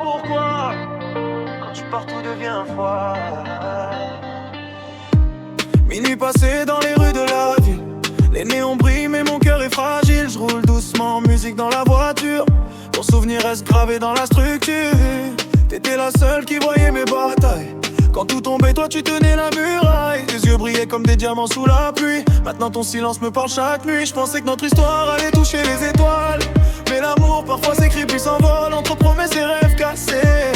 pourquoi quand tu pars tout devient froid. Minuit passé dans les rues de la ville, les néons brillent mais mon cœur est fragile. Je roule doucement, musique dans la voiture, ton souvenir reste gravé dans la structure. T'étais la seule qui voyait mes batailles. Quand tout tombait, toi tu tenais la muraille. Tes yeux brillaient comme des diamants sous la pluie. Maintenant ton silence me parle chaque nuit. Je pensais que notre histoire allait toucher les étoiles, mais l'amour parfois s'écrit puis s'envole. Entre promesses et rêves cassés,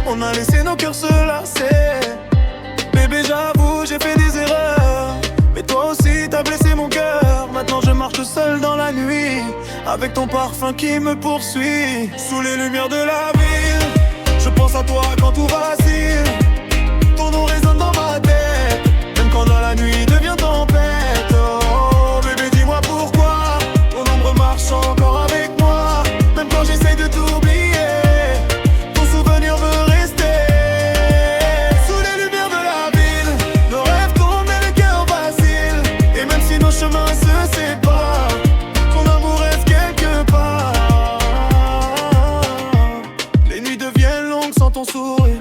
on a laissé nos cœurs se lasser. Bébé j'avoue j'ai fait des erreurs, mais toi aussi t'as blessé mon cœur. Maintenant je marche seul dans la nuit, avec ton parfum qui me poursuit. Sous les lumières de la ville, je pense à toi quand tout vacille. Ton nom résonne dans ma tête, même quand dans la nuit devient tempête. Oh bébé dis-moi pourquoi ton ombre marche encore avec moi, même quand j'essaye de t'oublier. Ton souvenir veut rester. Sous les lumières de la ville, nos rêves tournent et le cœur vacille. Et même si nos chemins se séparent, ton amour reste quelque part. Les nuits deviennent longues sans ton sourire,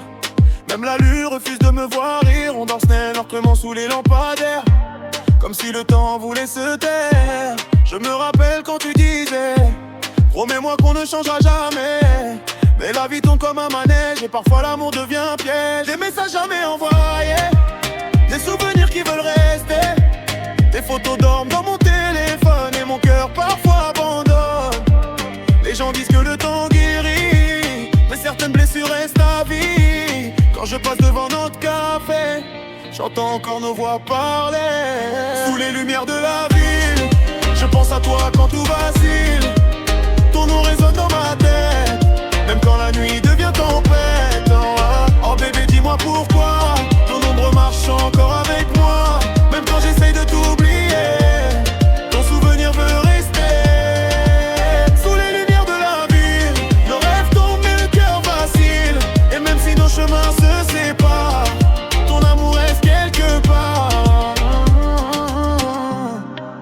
même la lune refuse de me voir rire. On dort noircement sous les lampadaires, comme si le temps voulait se taire. Je me rappelle quand tu disais, promets-moi qu'on ne changera jamais. Mais la vie tourne comme un manège et parfois l'amour devient piège. Des messages jamais envoyés, des souvenirs qui veulent rester. Tes photos dorment dans mon téléphone et mon cœur parfois abandonne. Les gens disent que le temps guérit, mais certaines blessures restent à vie. Quand je passe devant notre café, j'entends encore nos voix parler. Sous les lumières de la ville, je pense à toi quand tout vacille. Ton nom résonne dans ma tête, même quand la nuit devient tempête. Oh bébé dis-moi pourquoi ton ombre marche encore avec moi, même quand j'essaye de t'oublier. Ton souvenir veut rester. Sous les lumières de la ville, nos rêves tombent mais le cœur vacille. Et même si nos chemins se séparent, ton amour reste quelque part.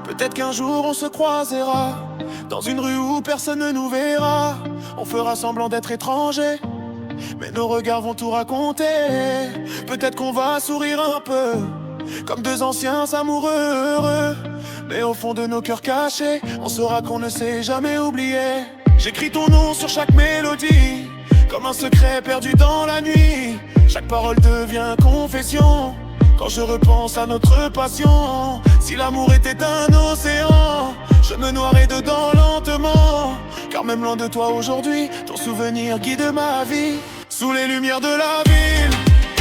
Peut-être qu'un jour on se croisera dans une rue où personne ne nous verra. On fera semblant d'être étrangers, mais nos regards vont tout raconter. Peut-être qu'on va sourire un peu, comme deux anciens amoureux heureux. Mais au fond de nos cœurs cachés, on saura qu'on ne s'est jamais oublié. J'écris ton nom sur chaque mélodie, comme un secret perdu dans la nuit. Chaque parole devient confession, quand je repense à notre passion. Si l'amour était un océan, je me noierais dedans lentement. Car même loin de toi aujourd'hui, ton souvenir guide ma vie. Sous les lumières de la ville,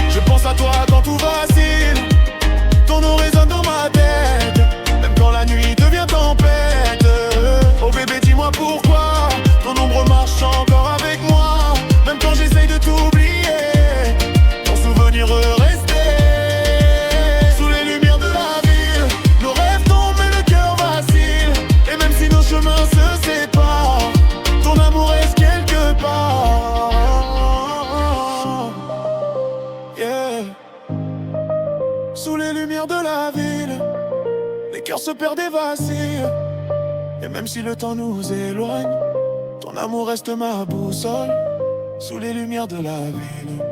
je pense à toi quand tout vacille. Ton nom résonne dans ma tête, même quand la nuit devient tempête. Oh bébé dis-moi pourquoi ton ombre marche encore avec moi, même quand j'essaye de t'oublier. Ton souvenir resté. Sous les lumières de la ville, nos rêves tombent et le cœur vacille. Et même si nos chemins se séparent, ton amour reste quelque part. Yeah. Sous les lumières de la ville, les cœurs se perdent et vacillent. Et même si le temps nous éloigne, ton amour reste ma boussole. Sous les lumières de la ville.